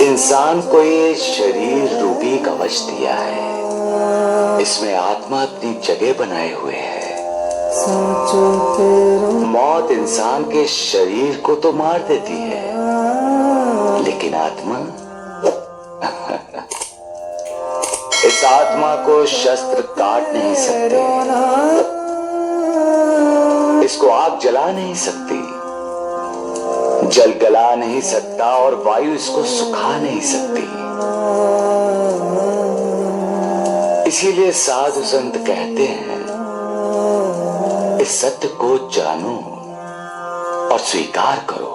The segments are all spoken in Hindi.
इंसान को ये शरीर रूपी कवच दिया है, इसमें आत्मा अपनी जगह बनाए हुए है। मौत इंसान के शरीर को तो मार देती है, लेकिन आत्मा इस आत्मा को शस्त्र काट नहीं सकते, इसको आग जला नहीं सकती, जल गला नहीं सकता और वायु इसको सुखा नहीं सकती। इसीलिए साधु संत कहते हैं, इस सत्य को जानो और स्वीकार करो।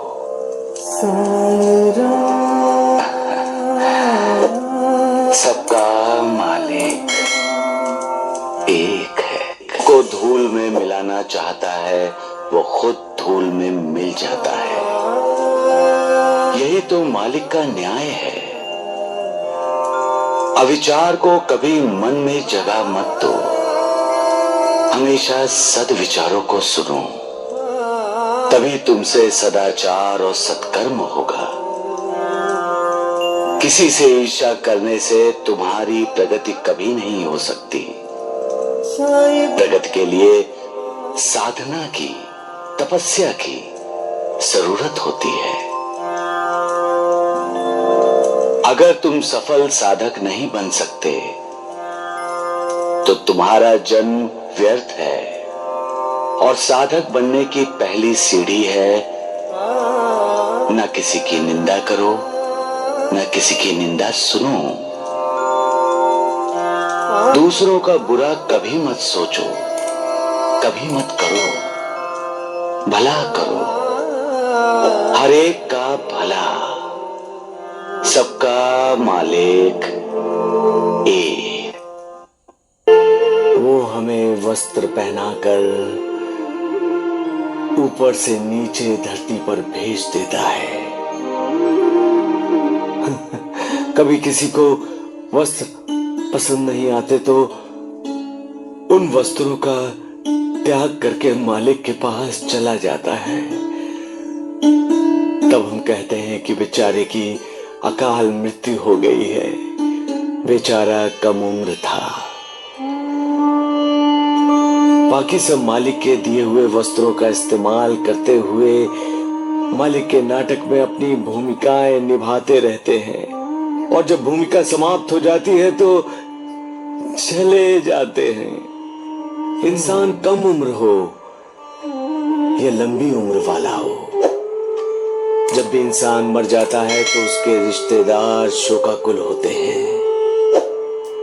सबका मालिक एक है। को धूल में मिलाना चाहता है, वो खुद धूल में मिल जाता है। यही तो मालिक का न्याय है। अविचार को कभी मन में जगह मत दो, हमेशा सद्विचारों को सुनो, तभी तुमसे सदाचार और सत्कर्म होगा। किसी से ईर्ष्या करने से तुम्हारी प्रगति कभी नहीं हो सकती। प्रगति के लिए साधना की, तपस्या की जरूरत होती है। अगर तुम सफल साधक नहीं बन सकते तो तुम्हारा जन्म व्यर्थ है। और साधक बनने की पहली सीढ़ी है, न किसी की निंदा करो, न किसी की निंदा सुनो। दूसरों का बुरा कभी मत सोचो, कभी मत करो, भला करो। हर एक का भला, सबका मालिक एक। वो हमें वस्त्र पहनाकर ऊपर से नीचे धरती पर भेज देता है। कभी किसी को वस्त्र पसंद नहीं आते तो उन वस्त्रों का त्याग करके मालिक के पास चला जाता है। तब हम कहते हैं कि बेचारे की अकाल मृत्यु हो गई है, बेचारा कम उम्र था। बाकी सब मालिक के दिए हुए वस्त्रों का इस्तेमाल करते हुए मालिक के नाटक में अपनी भूमिकाएं निभाते रहते हैं, और जब भूमिका समाप्त हो जाती है तो चले जाते हैं। इंसान कम उम्र हो या लंबी उम्र वाला हो, जब भी इंसान मर जाता है तो उसके रिश्तेदार शोकाकुल होते हैं।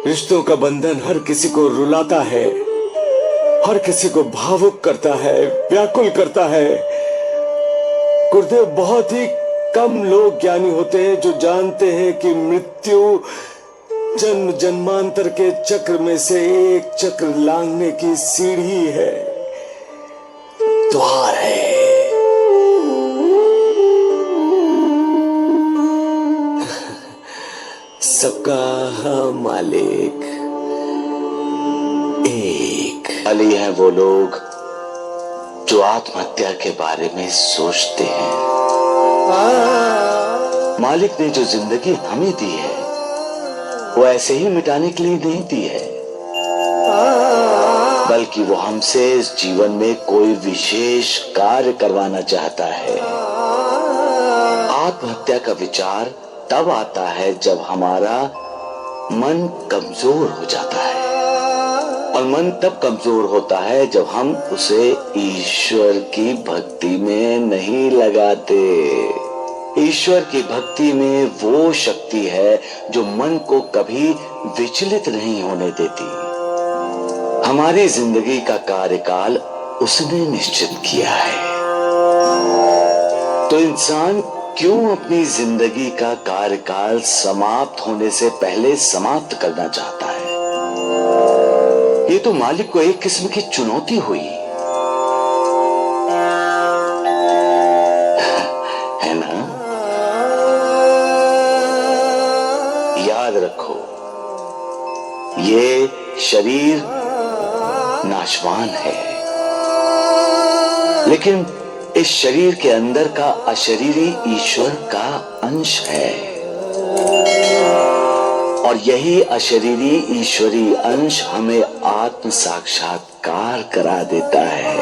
रिश्तों का बंधन हर किसी को रुलाता है, हर किसी को भावुक करता है, व्याकुल करता है। गुरुदेव, बहुत ही कम लोग ज्ञानी होते हैं जो जानते हैं कि मृत्यु जन्म जन्मांतर के चक्र में से एक चक्र लांघने की सीढ़ी है, द्वार है। सबका मालिक एक। खाली हैं वो लोग जो आत्महत्या के बारे में सोचते हैं। मालिक ने जो जिंदगी हमें दी है वो ऐसे ही मिटाने के लिए नहीं दी है, बल्कि वो हमसे इस जीवन में कोई विशेष कार्य करवाना चाहता है। आत्महत्या का विचार तब आता है जब हमारा मन कमजोर हो जाता है, और मन तब कमजोर होता है जब हम उसे ईश्वर की भक्ति में नहीं लगाते। ईश्वर की भक्ति में वो शक्ति है जो मन को कभी विचलित नहीं होने देती। हमारी जिंदगी का कार्यकाल उसने निश्चित किया है, तो इंसान क्यों अपनी जिंदगी का कार्यकाल समाप्त होने से पहले समाप्त करना चाहता है? ये तो मालिक को एक किस्म की चुनौती हुई, है ना? याद रखो, ये शरीर नाशवान है, लेकिन इस शरीर के अंदर का अशरीरी ईश्वर का अंश है। और यही अशरीरी ईश्वरी अंश हमें आत्म साक्षात्कार करा देता है।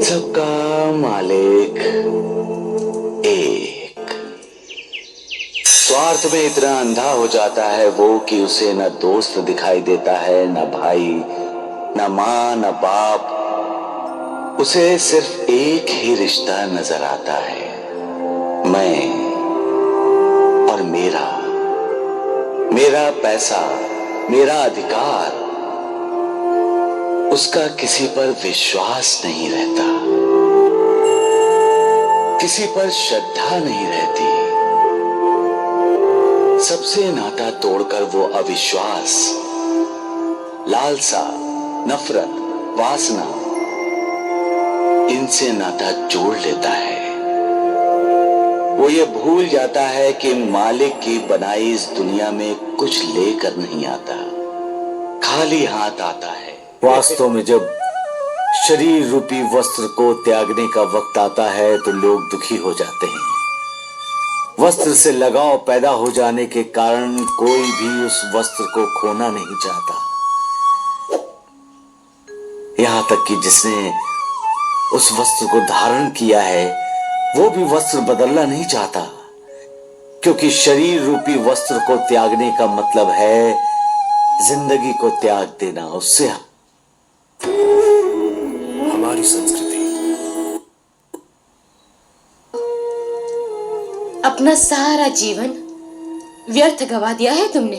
सबका मालिक एक। स्वार्थ में इतना अंधा हो जाता है वो कि उसे न दोस्त दिखाई देता है, न भाई, न मां, न बाप। उसे सिर्फ एक ही रिश्ता नजर आता है, मैं और मेरा। मेरा पैसा, मेरा अधिकार। उसका किसी पर विश्वास नहीं रहता, किसी पर श्रद्धा नहीं रहती। सबसे नाता तोड़कर वो अविश्वास, लालसा, नफरत, वासना, इनसे नाता जोड़ लेता है। वो ये भूल जाता है कि मालिक की बनाई इस दुनिया में कुछ लेकर नहीं आता, खाली हाथ आता है। वास्तव में जब शरीर रूपी वस्त्र को त्यागने का वक्त आता है तो लोग दुखी हो जाते हैं। वस्त्र से लगाव पैदा हो जाने के कारण कोई भी उस वस्त्र को खोना नहीं चाहता, यहां तक कि जिसने उस वस्त्र को धारण किया है वो भी वस्त्र बदलना नहीं चाहता, क्योंकि शरीर रूपी वस्त्र को त्यागने का मतलब है जिंदगी को त्याग देना। उससे हमारी संस्कृति अपना सारा जीवन व्यर्थ गवा दिया है तुमने।